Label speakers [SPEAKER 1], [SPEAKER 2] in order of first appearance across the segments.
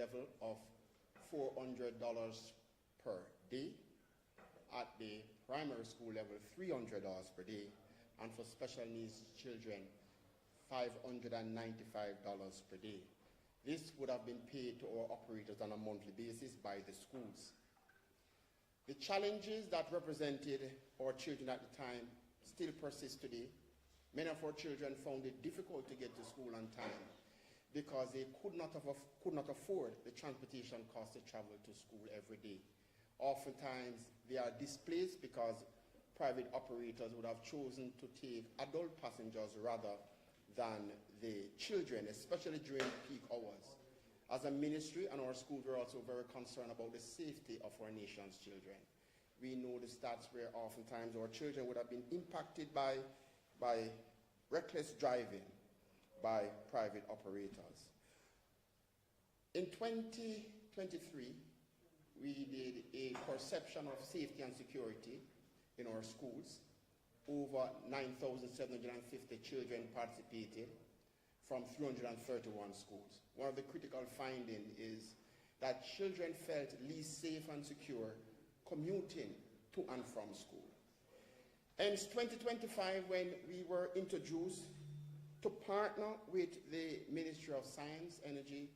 [SPEAKER 1] level of $400 per day, at the primary school level $300 per day, and for special needs children $595 per day. This would have been paid to our operators on a monthly basis by the schools. The challenges that represented our children at the time still persist today. Many of our children found it difficult to get to school on time because they could not afford the transportation costs to travel to school every day. Oftentimes, they are displaced because private operators would have chosen to take adult passengers rather than the children, especially during peak hours. As a ministry and our schools, we're also very concerned about the safety of our nation's children. We know the stats where oftentimes our children would have been impacted by reckless driving by private operators. In 2023, we did a perception of safety and security in our schools. Over 9,750 children participated from 331 schools. One of the critical findings is that children felt least safe and secure commuting to and from school. Hence, 2025, when we were introduced to partner with the Ministry of Science, Energy,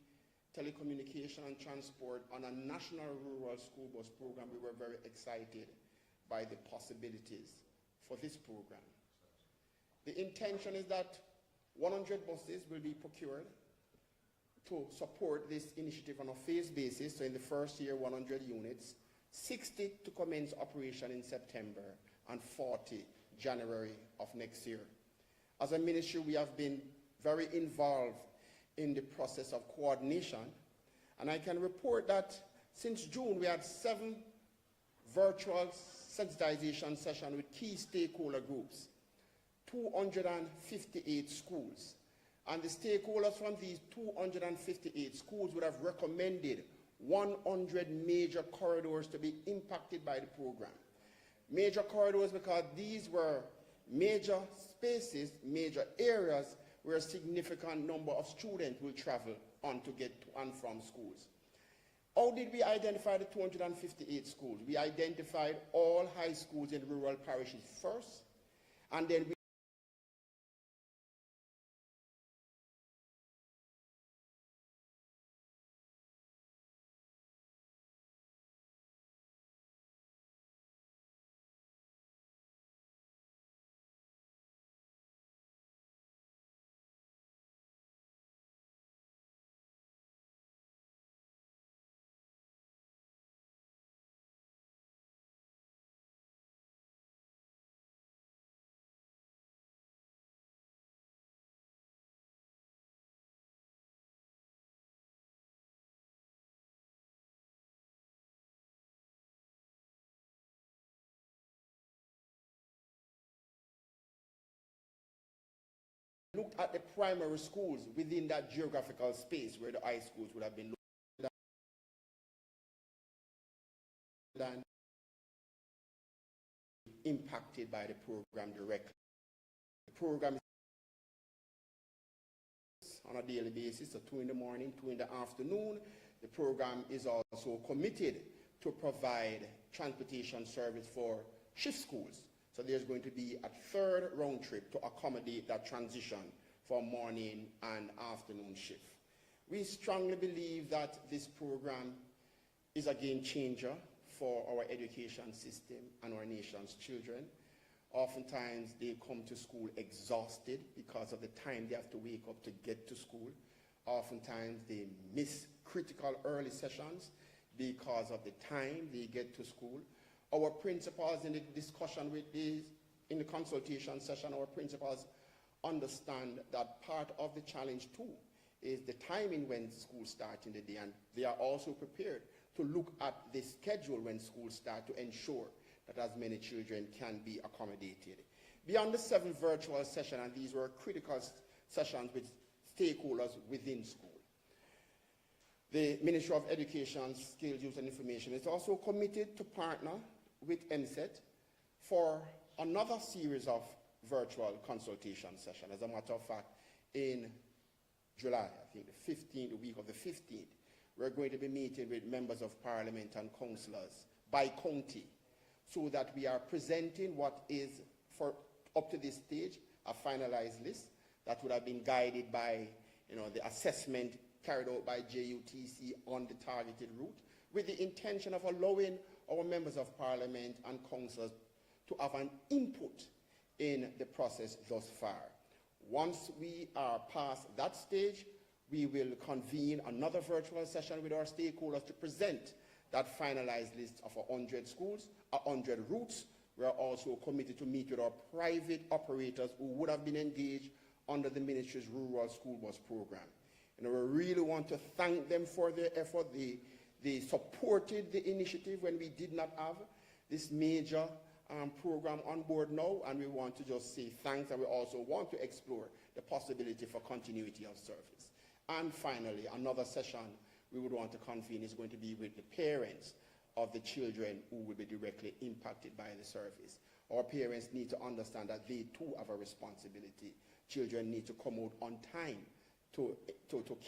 [SPEAKER 1] Telecommunication and Transport on a national rural school bus program, we were very excited by the possibilities for this program. The intention is that 100 buses will be procured to support this initiative on a phased basis. So in the first year, 100 units, 60 to commence operation in September, and 40 January of next year. As a ministry, we have been very involved in the process of coordination, and I can report that since June, we had 7 virtual sensitization sessions with key stakeholder groups, 258 schools. And the stakeholders from these 258 schools would have recommended 100 major corridors to be impacted by the program. Major corridors because these were major spaces, major areas where a significant number of students will travel on to get to and from schools. How did we identify the 258 schools? We identified all high schools in rural parishes first, and then we looked at the primary schools within that geographical space where the high schools would have been impacted by the program directly. The program is on a daily basis, so 2 in the morning, 2 in the afternoon. The program is also committed to provide transportation service for shift schools. So there's going to be a 3rd round trip to accommodate that transition from morning and afternoon shift. We strongly believe that this program is a game changer for our education system and our nation's children. Oftentimes they come to school exhausted because of the time they have to wake up to get to school. Oftentimes they miss critical early sessions because of the time they get to school. Our principals in the discussion with these, in the consultation session, our principals understand that part of the challenge too is the timing when schools start in the day, and they are also prepared to look at the schedule when schools start to ensure that as many children can be accommodated. Beyond the 7 virtual sessions, and these were critical sessions with stakeholders within school, the Ministry of Education, Skills, Youth and Information is also committed to partner with MSET for another series of virtual consultation sessions. As a matter of fact, in July, I think the week of the 15th, we're going to be meeting with members of parliament and councillors by county, so that we are presenting what is, for up to this stage, a finalized list that would have been guided by the assessment carried out by JUTC on the targeted route, with the intention of allowing our members of parliament and councillors to have an input in the process thus far. Once we are past that stage, we will convene another virtual session with our stakeholders to present that finalized list of 100 schools, 100 routes. We are also committed to meet with our private operators who would have been engaged under the Ministry's Rural School Bus Program. We really want to thank them for their effort. They supported the initiative when we did not have this major program on board now, and we want to just say thanks, and we also want to explore the possibility for continuity of service. And finally, another session we would want to convene is going to be with the parents of the children who will be directly impacted by the service. Our parents need to understand that they too have a responsibility. Children need to come out on time to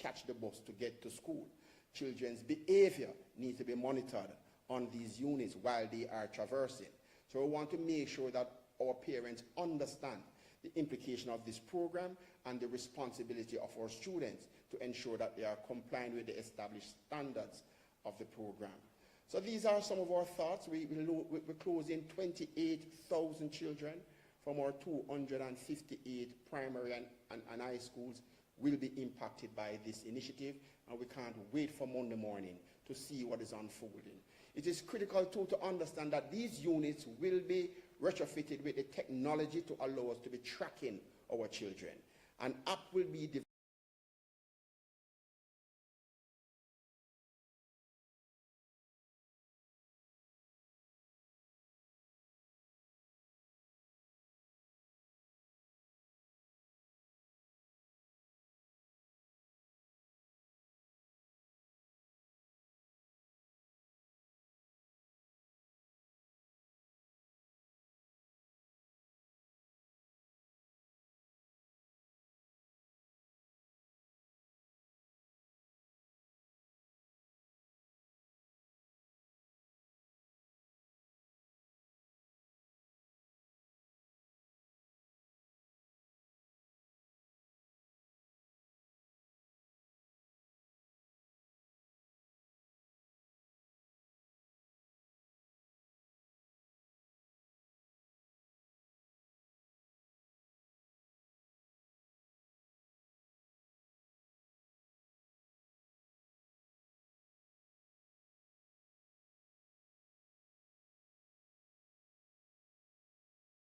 [SPEAKER 1] catch the bus to get to school. Children's behavior needs to be monitored on these units while they are traversing. So we want to make sure that our parents understand the implication of this program and the responsibility of our students to ensure that they are complying with the established standards of the program. So these are some of our thoughts. We're closing 28,000 children from our 258 primary and high schools will be impacted by this initiative, and we can't wait for Monday morning to see what is unfolding. It is critical too to understand that these units will be retrofitted with the technology to allow us to be tracking our children. An app will be developed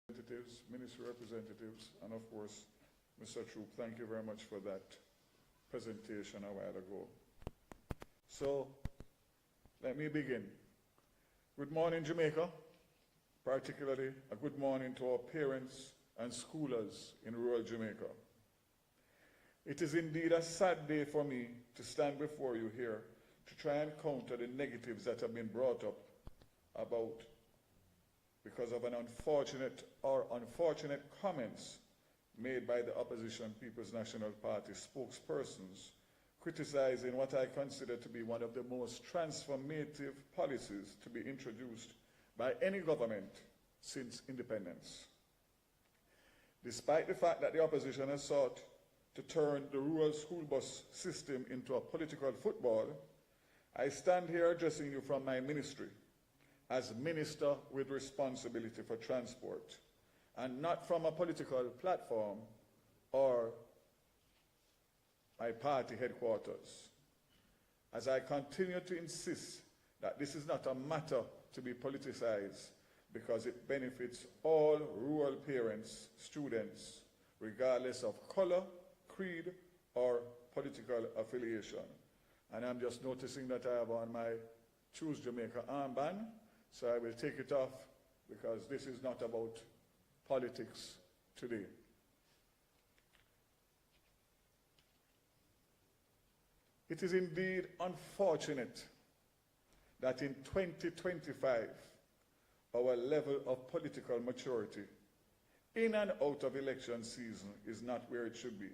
[SPEAKER 2] representatives, ministry representatives, and of course, Mr. Troop, thank you very much for that presentation a while ago. So, let me begin. Good morning, Jamaica. Particularly, a good morning to our parents and schoolers in rural Jamaica. It is indeed a sad day for me to stand before you here to try and counter the negatives that have been brought up about because of unfortunate comments made by the opposition People's National Party spokespersons criticizing what I consider to be one of the most transformative policies to be introduced by any government since independence. Despite the fact that the opposition has sought to turn the rural school bus system into a political football, I stand here addressing you from my ministry as minister with responsibility for transport, and not from a political platform or my party headquarters, as I continue to insist that this is not a matter to be politicized because it benefits all rural parents, students, regardless of color, creed, or political affiliation. And I'm just noticing that I have on my Choose Jamaica armband, so I will take it off because this is not about politics today. It is indeed unfortunate that in 2025, our level of political maturity in and out of election season is not where it should be.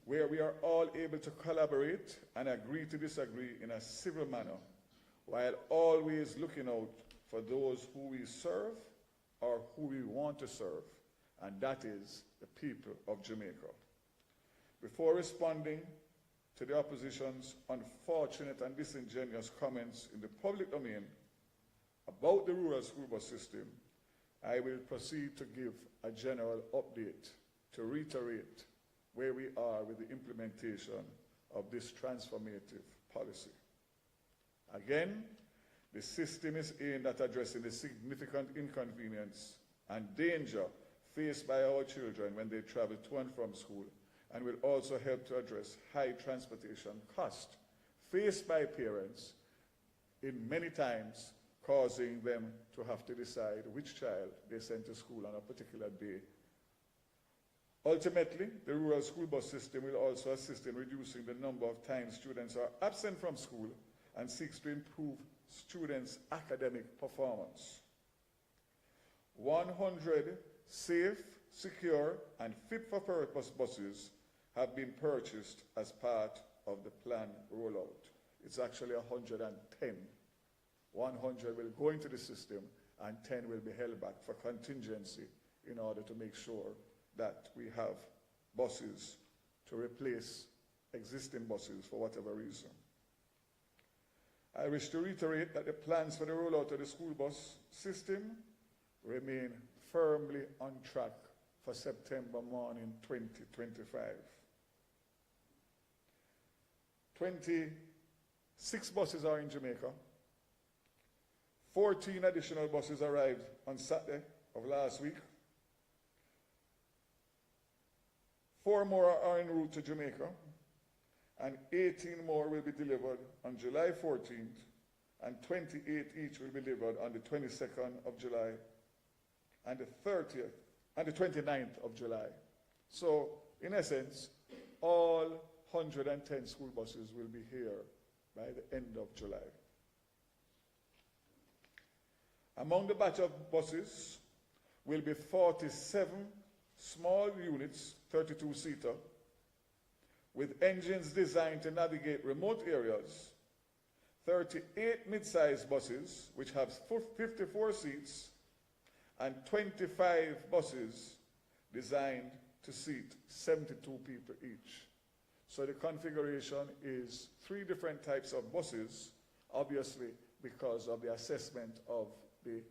[SPEAKER 2] where we are all able to collaborate and agree to disagree in a civil manner, while always looking out for those who we serve or who we want to serve, and that is the people of Jamaica. Before responding to the opposition's unfortunate and disingenuous comments in the public domain about the rural school bus system, I will proceed to give a general update to reiterate where we are with the implementation of this transformative policy. Again, the system is aimed at addressing the significant inconvenience and danger faced by our children when they travel to and from school, and will also help to address high transportation costs faced by parents, in many times causing them to have to decide which child they send to school on a particular day. Ultimately, the rural school bus system will also assist in reducing the number of times students are absent from school and seeks to improve students' academic performance. 100 safe, secure, and fit-for-purpose buses have been purchased as part of the planned rollout. It's actually 110. 100 will go into the system and 10 will be held back for contingency in order to make sure that we have buses to replace existing buses for whatever reason. I wish to reiterate that the plans for the rollout of the school bus system remain firmly on track for September morning 2025. 26 buses are in Jamaica. 14 additional buses arrived on Saturday of last week. 4 more are en route to Jamaica, and 18 more will be delivered on July 14th, and 28 each will be delivered on the 22nd of July and the 30th and the 29th of July. So, in essence, all 110 school buses will be here by the end of July. Among the batch of buses will be 47 small units, 32-seater, with engines designed to navigate remote areas, 38 mid-sized buses, which have 54 seats, and 25 buses designed to seat 72 people each. So the configuration is 3 different types of buses, obviously because of the assessment of the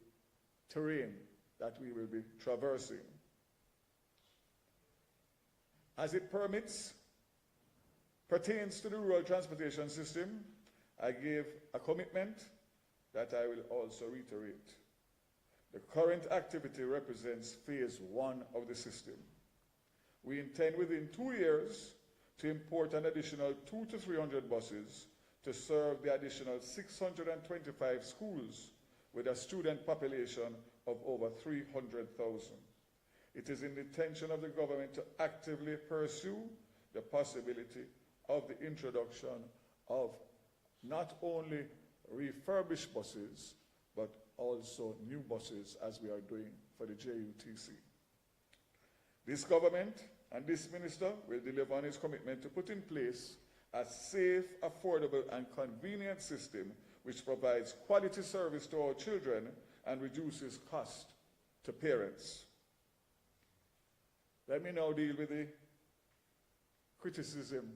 [SPEAKER 2] terrain that we will be traversing. As it pertains to the rural transportation system, I gave a commitment that I will also reiterate. The current activity represents phase 1 of the system. We intend within 2 years to import an additional 200 to 300 buses to serve the additional 625 schools with a student population of over 300,000. It is in the intention of the government to actively pursue the possibility of the introduction of not only refurbished buses, but also new buses, as we are doing for the JUTC. This government and this minister will deliver on his commitment to put in place a safe, affordable, and convenient system which provides quality service to our children and reduces cost to parents. Let me now deal with the criticism,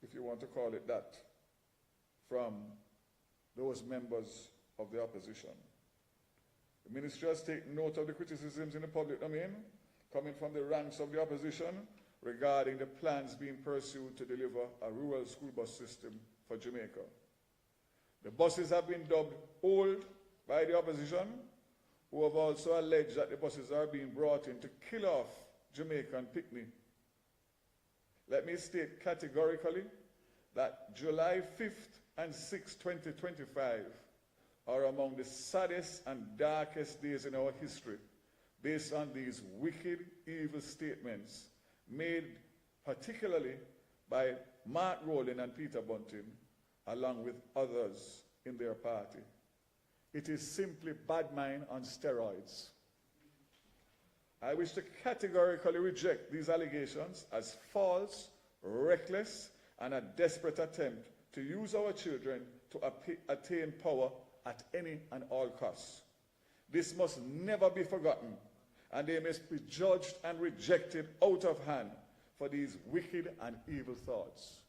[SPEAKER 2] if you want to call it that, from those members of the opposition. The ministry has taken note of the criticisms in the public domain coming from the ranks of the opposition regarding the plans being pursued to deliver a rural school bus system for Jamaica. The buses have been dubbed old by the opposition, who have also alleged that the buses are being brought in to kill off Jamaican picnic. Let me state categorically that July 5th and 6th, 2025 are among the saddest and darkest days in our history, based on these wicked, evil statements made particularly by Mark Rowling and Peter Bunting, along with others in their party. It is simply bad mind on steroids. I wish to categorically reject these allegations as false, reckless, and a desperate attempt to use our children to attain power at any and all costs. This must never be forgotten, and they must be judged and rejected out of hand for these wicked and evil thoughts.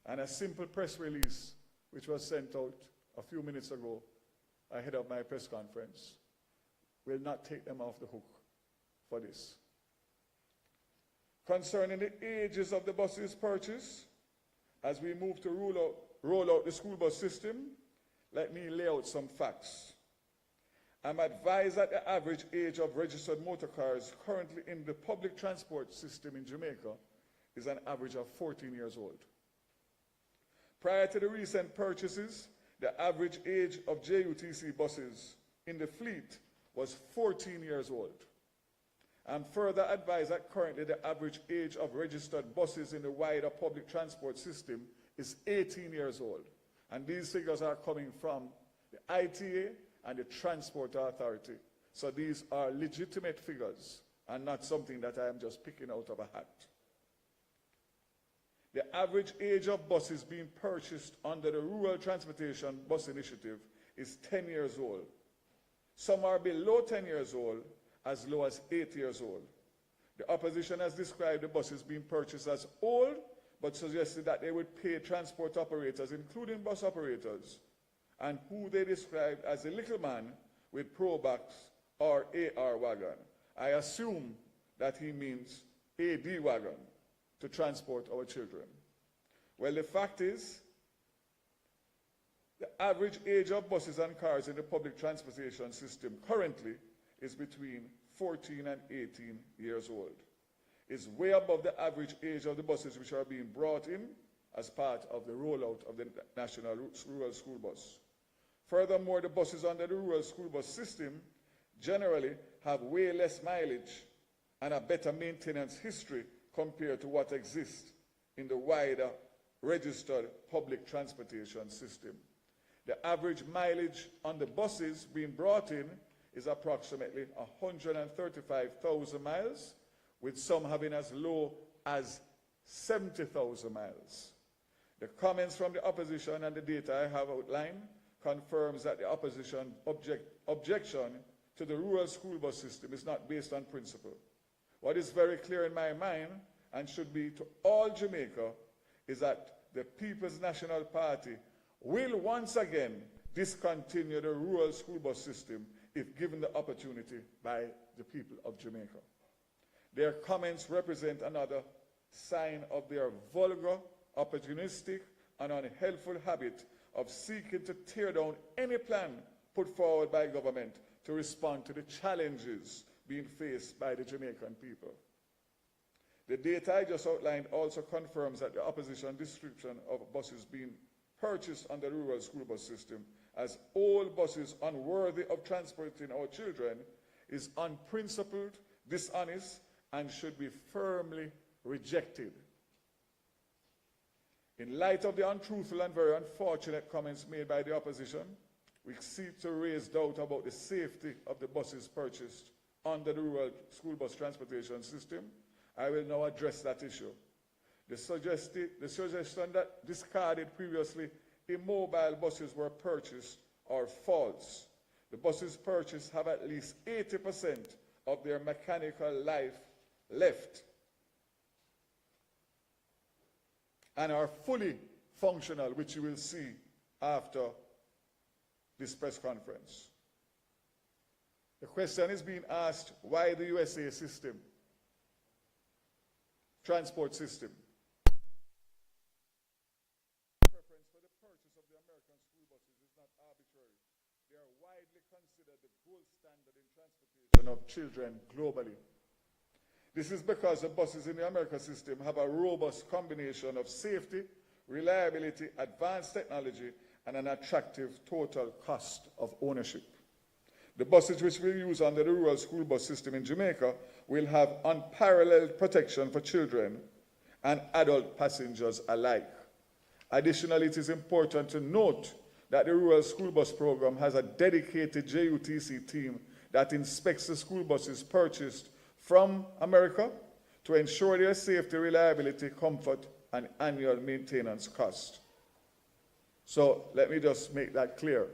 [SPEAKER 2] And a simple press release, which was sent out a few minutes ago ahead of my press conference, will not take them off the hook for this. Concerning the ages of the buses purchased, as we move to roll out the school bus system, let me lay out some facts. I'm advised that the average age of registered motor cars currently in the public transport system in Jamaica is an average of 14 years old. Prior to the recent purchases, the average age of JUTC buses in the fleet was 14 years old. I'm further advised that currently the average age of registered buses in the wider public transport system is 18 years old. And these figures are coming from the ITA and the Transport Authority. So these are legitimate figures and not something that I am just picking out of a hat. The average age of buses being purchased under the Rural Transportation Bus Initiative is 10 years old. Some are below 10 years old, as low as 8 years old. The opposition has described the buses being purchased as old, but suggested that they would pay transport operators, including bus operators, and who they described as a little man with Probox or AR wagon. I assume that he means AD wagon to transport our children. Well, the fact is, the average age of buses and cars in the public transportation system currently is between 14 and 18 years old. It's way above the average age of the buses which are being brought in as part of the rollout of the National Rural School Bus. Furthermore, the buses under the Rural School Bus system generally have way less mileage and a better maintenance history compared to what exists in the wider registered public transportation system. The average mileage on the buses being brought in is approximately 135,000 miles, with some having as low as 70,000 miles. The comments from the opposition and the data I have outlined confirms that the opposition objection to the rural school bus system is not based on principle. What is very clear in my mind, and should be to all Jamaica, is that the People's National Party will once again discontinue the rural school bus system if given the opportunity by the people of Jamaica. Their comments represent another sign of their vulgar, opportunistic, and unhelpful habit of seeking to tear down any plan put forward by government to respond to the challenges being faced by the Jamaican people. The data I just outlined also confirms that the opposition description of buses being purchased under the rural school bus system as old buses unworthy of transporting our children is unprincipled, dishonest, and should be firmly rejected. In light of the untruthful and very unfortunate comments made by the opposition, we seek to raise doubt about the safety of the buses purchased under the rural school bus transportation system. I will now address that issue. The suggestion that discarded previously immobile buses were purchased are false. The buses purchased have at least 80% of their mechanical life left and are fully functional, which you will see after this press conference. The question is being asked, why the USA system, transport system? Preference for the purchase of the American school buses is not arbitrary. They are widely considered the gold standard in transportation of children globally. This is because the buses in the American system have a robust combination of safety, reliability, advanced technology, and an attractive total cost of ownership. The buses which we use under the rural school bus system in Jamaica will have unparalleled protection for children and adult passengers alike. Additionally, it is important to note that the rural school bus program has a dedicated JUTC team that inspects the school buses purchased from America to ensure their safety, reliability, comfort, an annual maintenance cost. So let me just make that clear.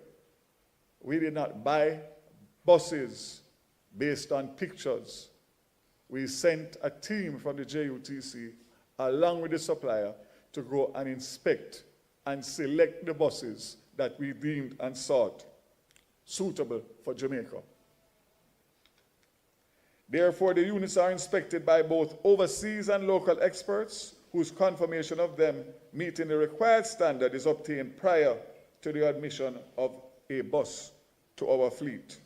[SPEAKER 2] We did not buy buses based on pictures. We sent a team from the JUTC along with the supplier to go and inspect and select the buses that we deemed and sought suitable for Jamaica. Therefore, the units are inspected by both overseas and local experts whose confirmation of them meeting the required standard is obtained prior to the admission of a bus to our fleet.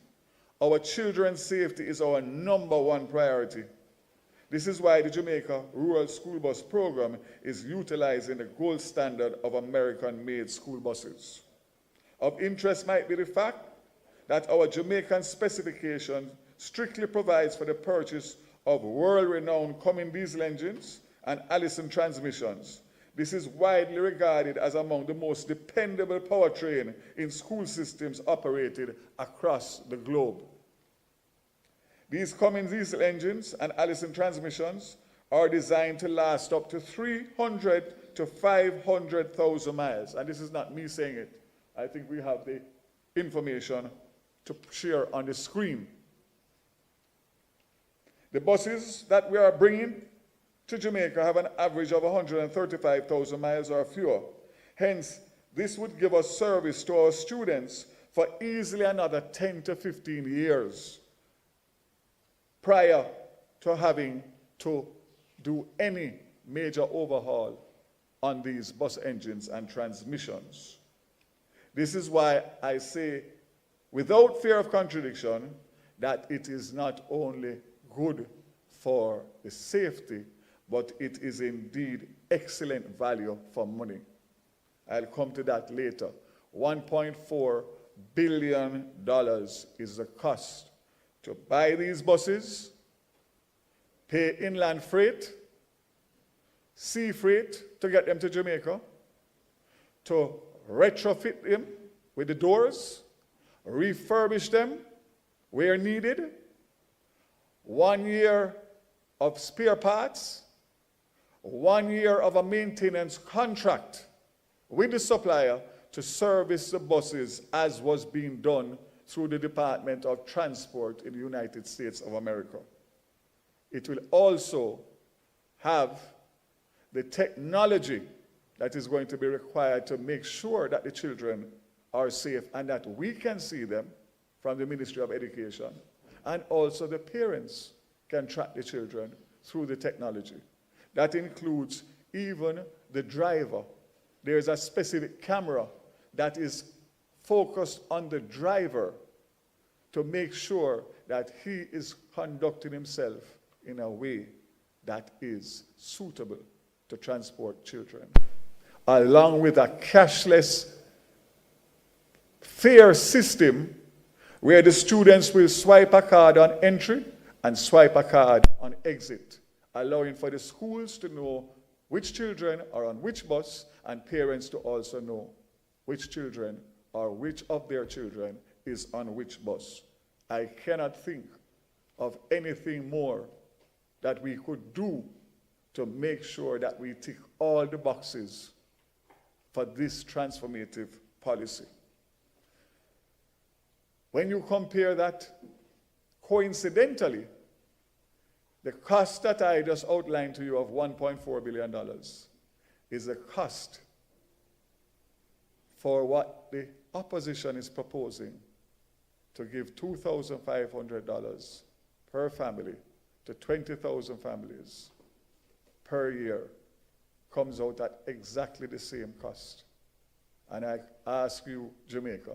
[SPEAKER 2] Our children's safety is our #1 priority. This is why the Jamaica Rural School Bus Program is utilizing the gold standard of American-made school buses. Of interest might be the fact that our Jamaican specification strictly provides for the purchase of world-renowned Cummins diesel engines and Allison transmissions. This is widely regarded as among the most dependable powertrain in school systems operated across the globe. These Cummins diesel engines and Allison transmissions are designed to last up to 300 to 500,000 miles. And this is not me saying it. I think we have the information to share on the screen. The buses that we are bringing to Jamaica have an average of 135,000 miles or fewer. Hence, this would give us service to our students for easily another 10 to 15 years prior to having to do any major overhaul on these bus engines and transmissions. This is why I say, without fear of contradiction, that it is not only good for the safety, but it is indeed excellent value for money. I'll come to that later. $1.4 billion is the cost to buy these buses, pay inland freight, sea freight to get them to Jamaica, to retrofit them with the doors, refurbish them where needed, 1 year of spare parts, 1 year of a maintenance contract with the supplier to service the buses as was being done through the Department of Transport in the United States of America. It will also have the technology that is going to be required to make sure that the children are safe and that we can see them from the Ministry of Education, and also the parents can track the children through the technology. That includes even the driver. There's a specific camera that is focused on the driver to make sure that he is conducting himself in a way that is suitable to transport children, along with a cashless fare system where the students will swipe a card on entry and swipe a card on exit, allowing for the schools to know which children are on which bus and parents to also know which children or which of their children is on which bus. I cannot think of anything more that we could do to make sure that we tick all the boxes for this transformative policy. When you compare that, coincidentally, the cost that I just outlined to you of $1.4 billion is the cost for what the opposition is proposing to give $2,500 per family to 20,000 families per year comes out at exactly the same cost. And I ask you, Jamaica,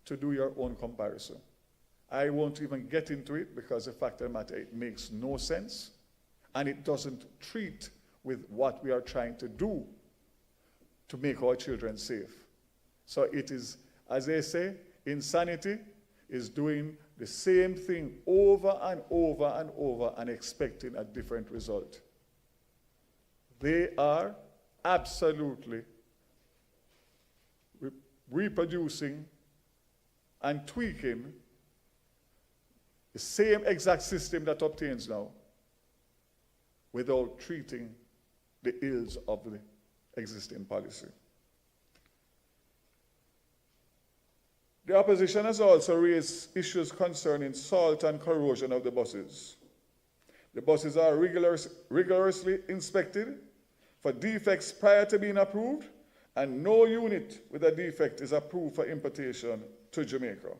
[SPEAKER 2] to do your own comparison. I won't even get into it because the fact of the matter, it makes no sense and it doesn't treat with what we are trying to do to make our children safe. So it is, as they say, insanity is doing the same thing over and over and over and expecting a different result. They are absolutely reproducing and tweaking the same exact system that obtains now without treating the ills of the existing policy. The opposition has also raised issues concerning salt and corrosion of the buses. The buses are rigorously inspected for defects prior to being approved, and no unit with a defect is approved for importation to Jamaica.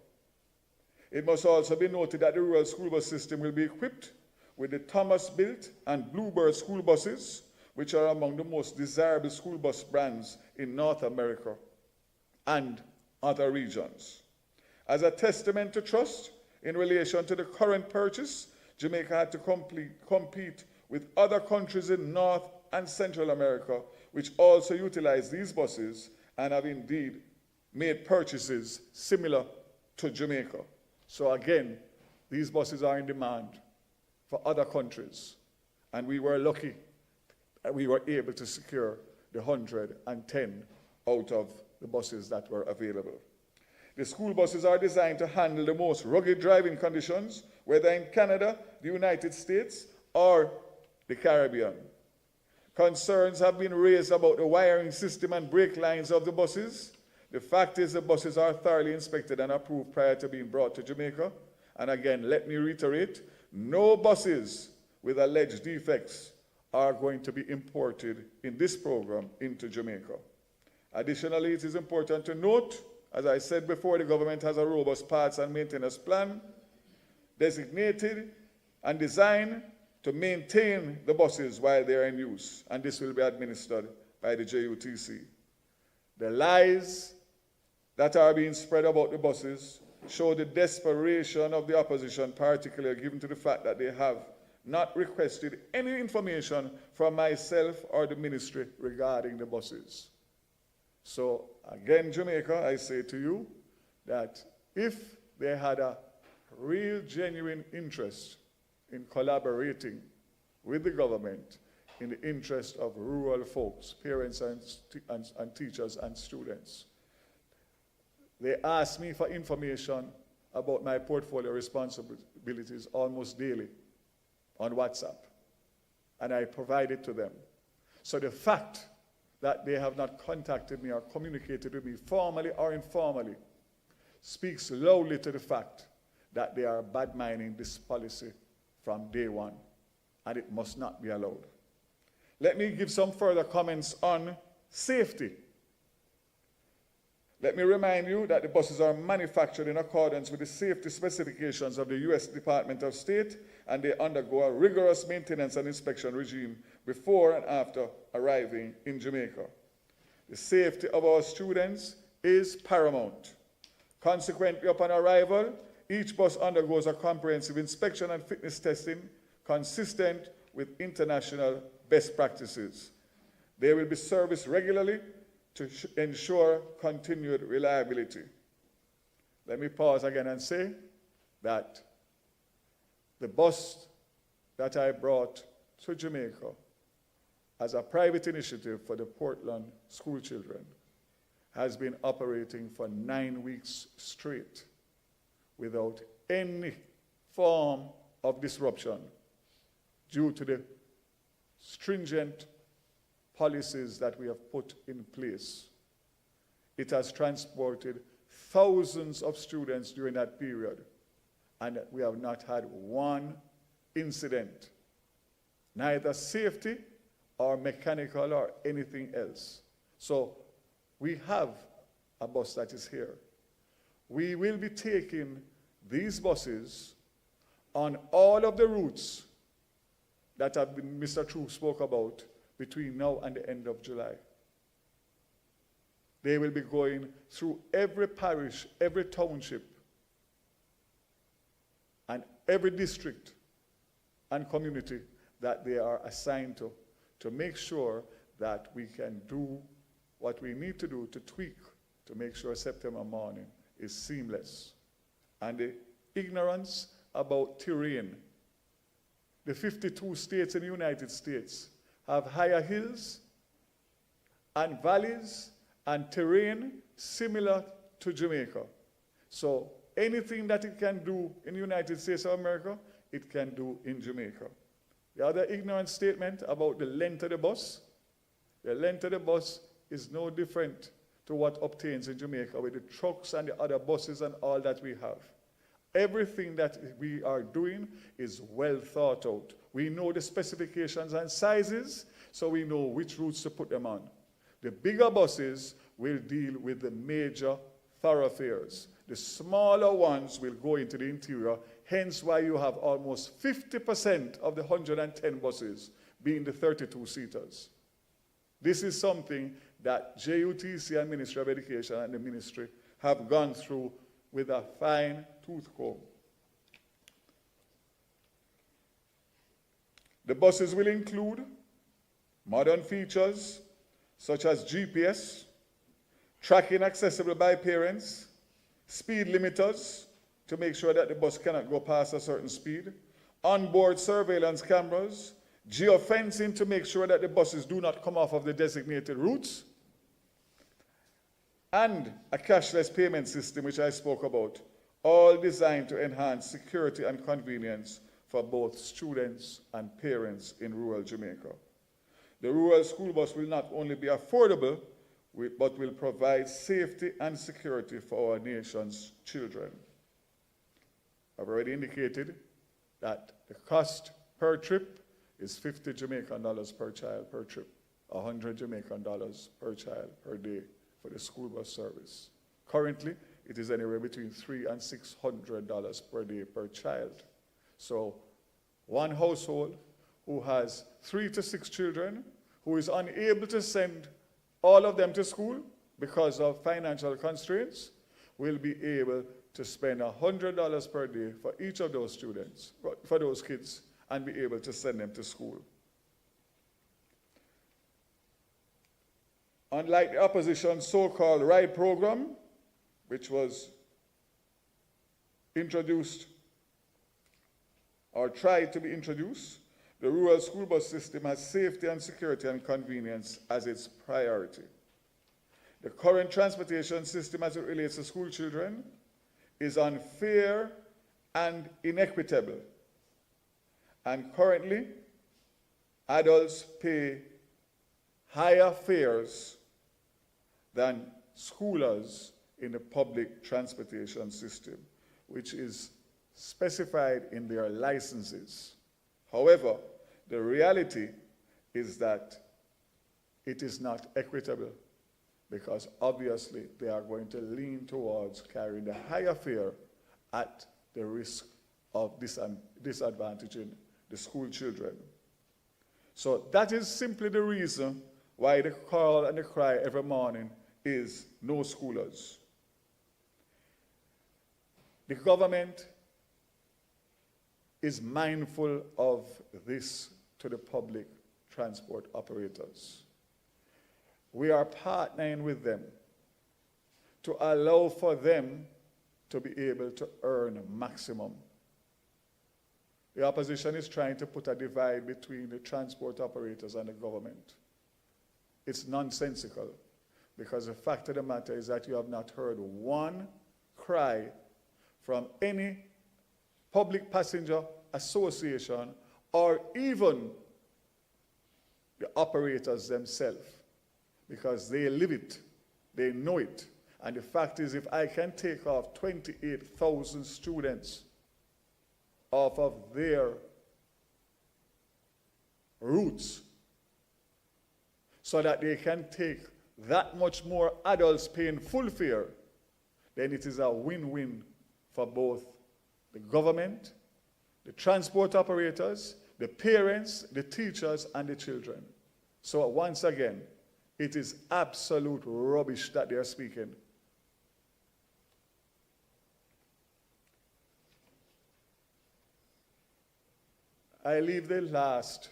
[SPEAKER 2] It must also be noted that the rural school bus system will be equipped with the Thomas-built and Bluebird school buses, which are among the most desirable school bus brands in North America and other regions. As a testament to trust in relation to the current purchase, Jamaica had to compete with other countries in North and Central America, which also utilize these buses and have indeed made purchases similar to Jamaica. So again, these buses are in demand for other countries, and we were lucky that we were able to secure the 110 out of the buses that were available. The school buses are designed to handle the most rugged driving conditions, whether in Canada, the United States, or the Caribbean. Concerns have been raised about the wiring system and brake lines of the buses. The fact is the buses are thoroughly inspected and approved prior to being brought to Jamaica. And again, let me reiterate, no buses with alleged defects are going to be imported in this program into Jamaica. Additionally, it is important to note, as I said before, the government has a robust parts and maintenance plan designated and designed to maintain the buses while they are in use, and this will be administered by the JUTC. The lies that are being spread about the buses show the desperation of the opposition, particularly given to the fact that they have not requested any information from myself or the ministry regarding the buses. So again, Jamaica, I say to you that if they had a real, genuine interest in collaborating with the government in the interest of rural folks, parents and teachers and students, they ask me for information about my portfolio responsibilities almost daily on WhatsApp, and I provide it to them. So the fact that they have not contacted me or communicated with me formally or informally speaks loudly to the fact that they are bad-minding this policy from day one, and it must not be allowed. Let me give some further comments on safety. Let me remind you that the buses are manufactured in accordance with the safety specifications of the U.S. Department of State, and they undergo a rigorous maintenance and inspection regime before and after arriving in Jamaica. The safety of our students is paramount. Consequently, upon arrival, each bus undergoes a comprehensive inspection and fitness testing consistent with international best practices. They will be serviced regularly to ensure continued reliability. Let me pause again and say that the bus that I brought to Jamaica as a private initiative for the Portland school children has been operating for 9 weeks straight without any form of disruption due to the stringent policies that we have put in place. It has transported thousands of students during that period, and we have not had one incident, neither safety or mechanical or anything else. So we have a bus that is here. We will be taking these buses on all of the routes that have been, Mr. True spoke about between now and the end of July. They will be going through every parish, every township, and every district and community that they are assigned to make sure that we can do what we need to do to tweak to make sure September morning is seamless. And the ignorance about terrain. The 52 states in the United States have higher hills and valleys and terrain similar to Jamaica. So anything that it can do in the United States of America, it can do in Jamaica. The other ignorant statement about the length of the bus, The length of the bus is no different to what obtains in Jamaica with the trucks and the other buses and all that we have. Everything that we are doing is well thought out. We know the specifications and sizes, so we know which routes to put them on. The bigger buses will deal with the major thoroughfares. The smaller ones will go into the interior, hence why you have almost 50% of the 110 buses being the 32-seaters. This is something that JUTC and Ministry of Education and the ministry have gone through with a fine-tooth comb. The buses will include modern features such as GPS, tracking accessible by parents, speed limiters to make sure that the bus cannot go past a certain speed, onboard surveillance cameras, geofencing to make sure that the buses do not come off of the designated routes, and a cashless payment system, which I spoke about, all designed to enhance security and convenience for both students and parents in rural Jamaica. The rural school bus will not only be affordable, but will provide safety and security for our nation's children. I've already indicated that the cost per trip is 50 Jamaican dollars per child per trip, 100 Jamaican dollars per child per day for the school bus service. Currently, it is anywhere between $300 and $600 per day per child. So one household who has 3 to 6 children, who is unable to send all of them to school because of financial constraints, will be able to spend $100 per day for each of those students, for those kids, and be able to send them to school. Unlike the opposition's so-called RIDE program, which was introduced or tried to be introduced, the rural school bus system has safety and security and convenience as its priority. The current transportation system as it relates to school children is unfair and inequitable. And currently, adults pay higher fares than schoolers in the public transportation system, which is specified in their licenses. However, the reality is that it is not equitable, because obviously they are going to lean towards carrying the higher fare at the risk of disadvantaging the school children. So that is simply the reason why the call and the cry every morning is no schoolers. The government is mindful of this to the public transport operators. We are partnering with them to allow for them to be able to earn maximum. The opposition is trying to put a divide between the transport operators and the government. It's nonsensical, because the fact of the matter is that you have not heard one cry from any public passenger association or even the operators themselves, because they live it, they know it. And the fact is, if I can take off 28,000 students off of their routes so that they can take that much more adults paying full fare, then it is a win-win for both the government, the transport operators, the parents, the teachers, and the children. So once again, it is absolute rubbish that they are speaking. I leave the last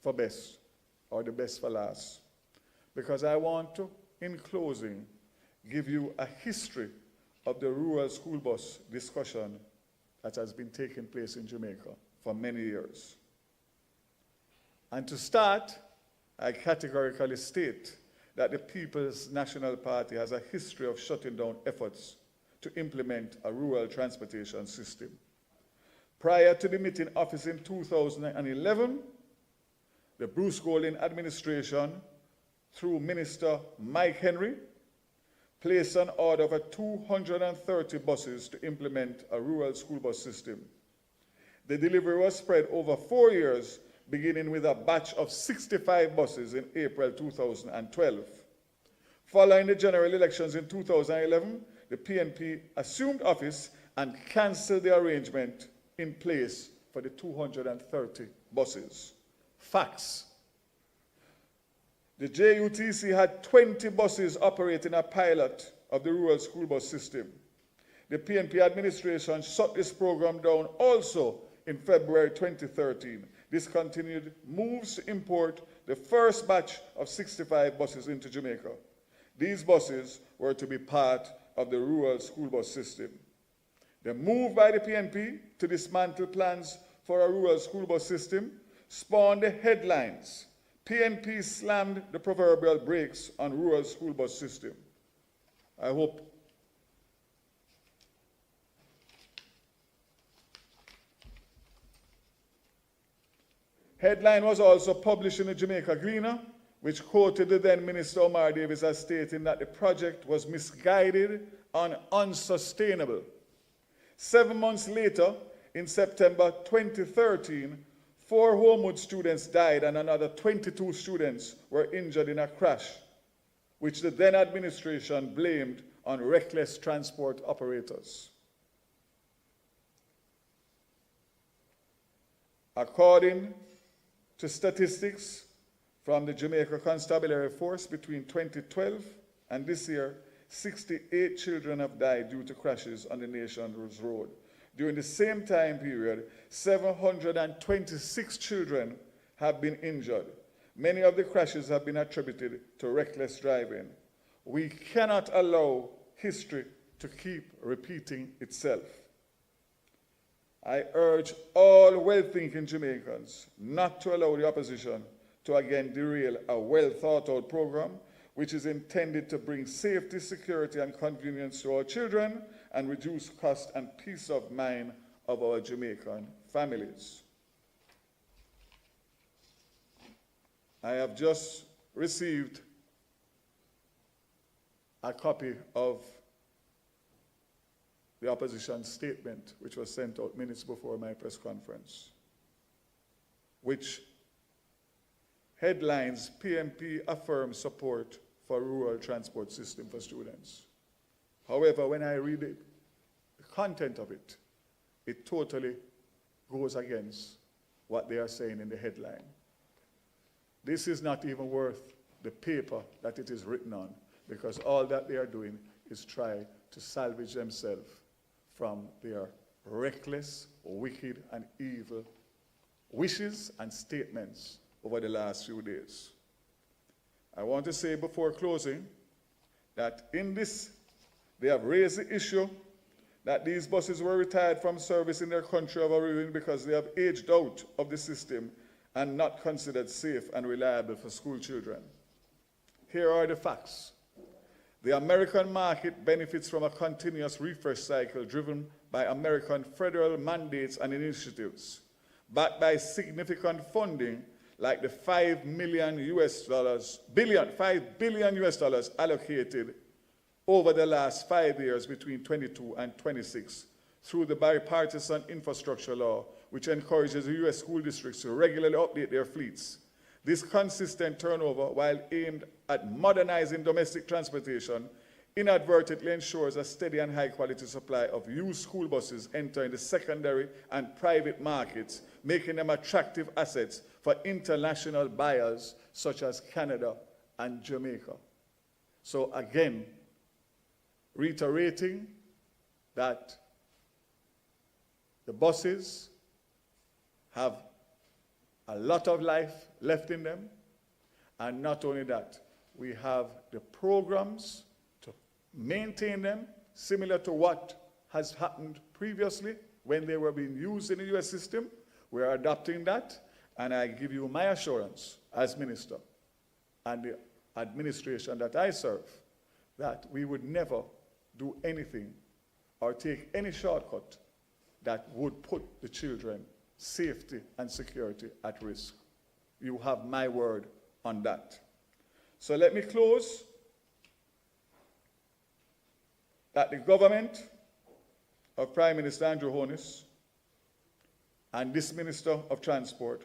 [SPEAKER 2] for best, or the best for last, because I want to, in closing, give you a history of the rural school bus discussion that has been taking place in Jamaica for many years. And to start, I categorically state that the People's National Party has a history of shutting down efforts to implement a rural transportation system. Prior to the meeting office in 2011, the Bruce Golding administration, through Minister Mike Henry, placed an order for 230 buses to implement a rural school bus system. The delivery was spread over 4 years, beginning with a batch of 65 buses in April 2012. Following the general elections in 2011, the PNP assumed office and canceled the arrangement in place for the 230 buses. Facts. The JUTC had 20 buses operating a pilot of the rural school bus system. The PNP administration shut this program down also in February 2013. Discontinued moves to import the first batch of 65 buses into Jamaica. These buses were to be part of the rural school bus system. The move by the PNP to dismantle plans for a rural school bus system spawned the headlines. PNP slammed the proverbial brakes on rural school bus system. I hope headline was also published in the Jamaica Gleaner, which quoted the then Minister Omar Davies as stating that the project was misguided and unsustainable. 7 months later, in September 2013, 4 Homewood students died and another 22 students were injured in a crash, which the then administration blamed on reckless transport operators. According to statistics from the Jamaica Constabulary Force, between 2012 and this year, 68 children have died due to crashes on the nation's road. During the same time period, 726 children have been injured. Many of the crashes have been attributed to reckless driving. We cannot allow history to keep repeating itself. I urge all well-thinking Jamaicans not to allow the opposition to again derail a well-thought-out program which is intended to bring safety, security, and convenience to our children and reduce cost and peace of mind of our Jamaican families. I have just received a copy of the opposition statement, which was sent out minutes before my press conference, which headlines PMP affirms support for rural transport system for students. However, when I read it, the content of it, it totally goes against what they are saying in the headline. This is not even worth the paper that it is written on, because all that they are doing is try to salvage themselves from their reckless, wicked, and evil wishes and statements over the last few days. I want to say before closing that in this, they have raised the issue that these buses were retired from service in their country of origin because they have aged out of the system and not considered safe and reliable for school children. Here are the facts. The American market benefits from a continuous refresh cycle driven by American federal mandates and initiatives, backed by significant funding like the $5 billion allocated over the last 5 years between 22 and 26 through the bipartisan infrastructure law, which encourages the U.S. school districts to regularly update their fleets. This consistent turnover, while aimed at modernizing domestic transportation, inadvertently ensures a steady and high-quality supply of used school buses entering the secondary and private markets, making them attractive assets for international buyers such as Canada and Jamaica. So again, reiterating that the buses have a lot of life left in them, and not only that, we have the programs to maintain them, similar to what has happened previously when they were being used in the U.S. system. We are adopting that, and I give you my assurance as minister and the administration that I serve that we would never do anything or take any shortcut that would put the children's safety and security at risk. You have my word on that. So let me close that the government of Prime Minister Andrew Holness and this Minister of Transport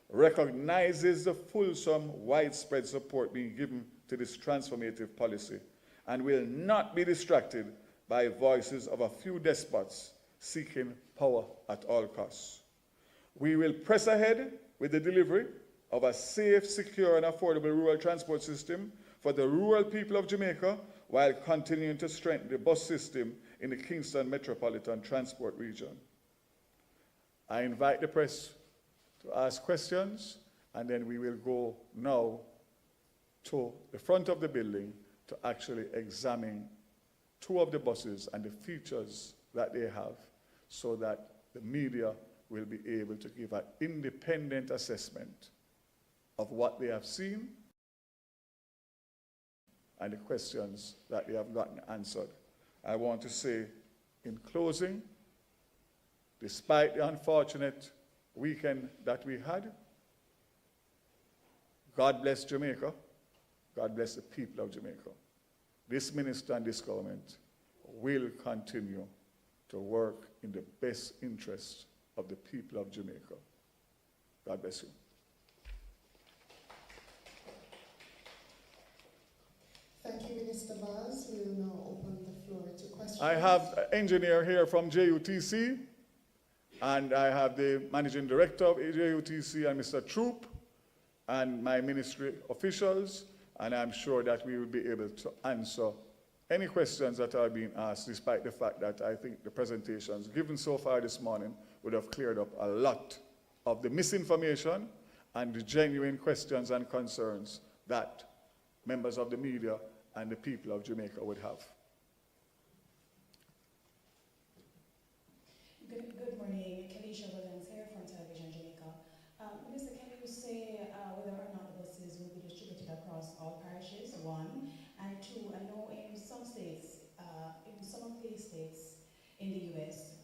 [SPEAKER 2] recognizes the fulsome, widespread support being given to this transformative policy and will not be distracted by voices of a few despots seeking power at all costs. We will press ahead with the delivery of a safe, secure, and affordable rural transport system for the rural people of Jamaica while continuing to strengthen the bus system in the Kingston Metropolitan Transport Region. I invite the press to ask questions, and then we will go now to the front of the building to actually examine two of the buses and the features that they have so that the media will be able to give an independent assessment of what they have seen and the questions that they have gotten answered. I want to say in closing, despite the unfortunate weekend that we had, God bless Jamaica. God bless the people of Jamaica. This minister and this government will continue to work in the best interest of the people of Jamaica. God bless you.
[SPEAKER 3] Thank you, Minister Baz. We will now open the floor to questions.
[SPEAKER 2] I have an engineer here from JUTC, and I have the managing director of JUTC and Mr. Troop, and my ministry officials, and I'm sure that we will be able to answer any questions that are being asked, despite the fact that I think the presentations given so far this morning would have cleared up a lot of the misinformation and the genuine questions and concerns that members of the media and the people of Jamaica would have.
[SPEAKER 4] Good morning, Kelisha Williams here from Television Jamaica. Minister, can you say whether or not the buses will be distributed across all parishes, one, and two, I know in some states, in some of the states in the US,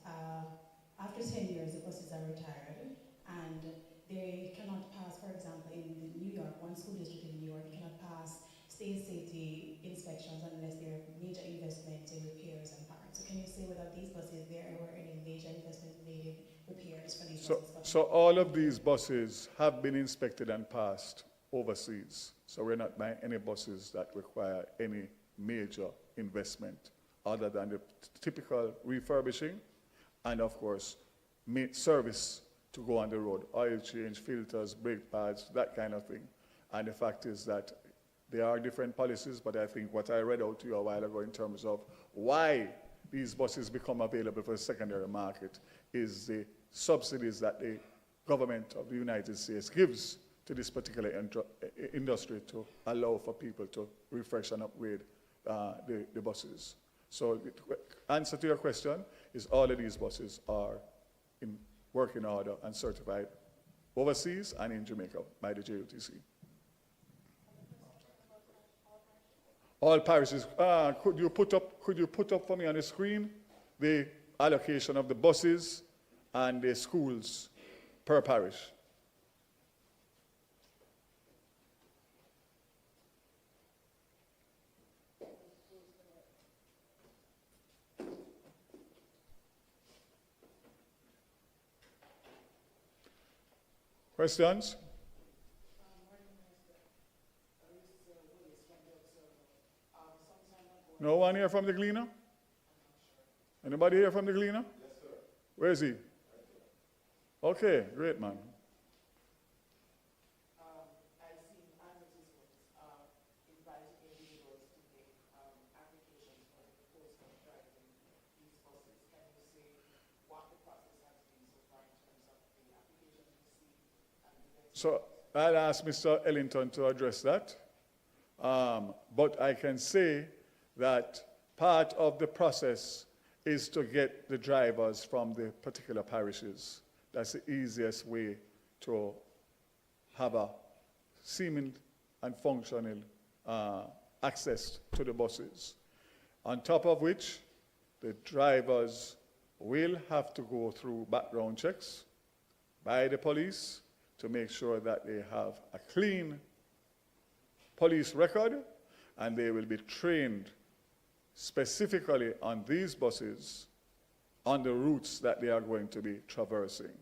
[SPEAKER 4] after 10 years the buses are retired and they cannot pass, for example, in New York, one school district in New York, they cannot pass state safety inspections unless there are major investments in repairs and parts. So can you say whether these buses, there were any major investments made in repairs for these buses?
[SPEAKER 2] So all of these buses have been inspected and passed overseas. So we're not buying any buses that require any major investment other than the typical refurbishing and, of course, service to go on the road, oil change, filters, brake pads, that kind of thing. And the fact is that there are different policies, but I think what I read out to you a while ago in terms of why these buses become available for the secondary market is the subsidies that the government of the United States gives to this particular industry to allow for people to refresh and upgrade the buses. So the answer to your question is all of these buses are in working order and certified overseas and in Jamaica by the JUTC. All parishes. Could you put up for me on the screen the allocation of the buses and the schools per parish? Questions? No one here from the Gleaner? Anybody here from the Gleaner? Yes, sir. Where is he? Okay, great, man.
[SPEAKER 5] I've seen advertisements inviting individuals to make applications for the post of driving these buses. Can you say what the process has been so far in terms of the applications received and the
[SPEAKER 2] So I'll ask Mr. Ellington to address that. But I can say that part of the process is to get the drivers from the particular parishes. That's the easiest way to have a seeming and functional access to the buses. On top of which, the drivers will have to go through background checks by the police to make sure that they have a clean police record, and they will be trained specifically on these buses on the routes that they are going to be traversing.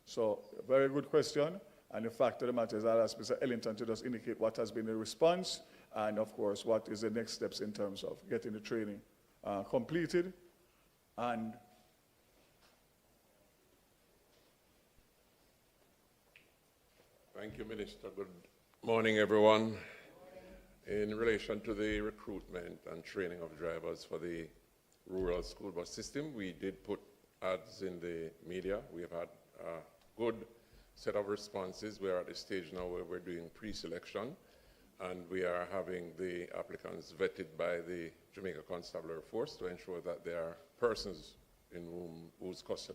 [SPEAKER 2] So, very good question. And the fact of the matter is, I'll ask Mr. Ellington to just indicate what has been the response, and of course, what is the next steps in terms of getting the training completed. And
[SPEAKER 6] thank you, Minister. Good morning, everyone. In relation to the recruitment and training of drivers for the rural school bus system, we did put ads in the media. We have had a good set of responses. We are at the stage now where we're doing pre-selection, and we are having the applicants vetted by the Jamaica Constabulary Force to ensure that they are persons in whose custody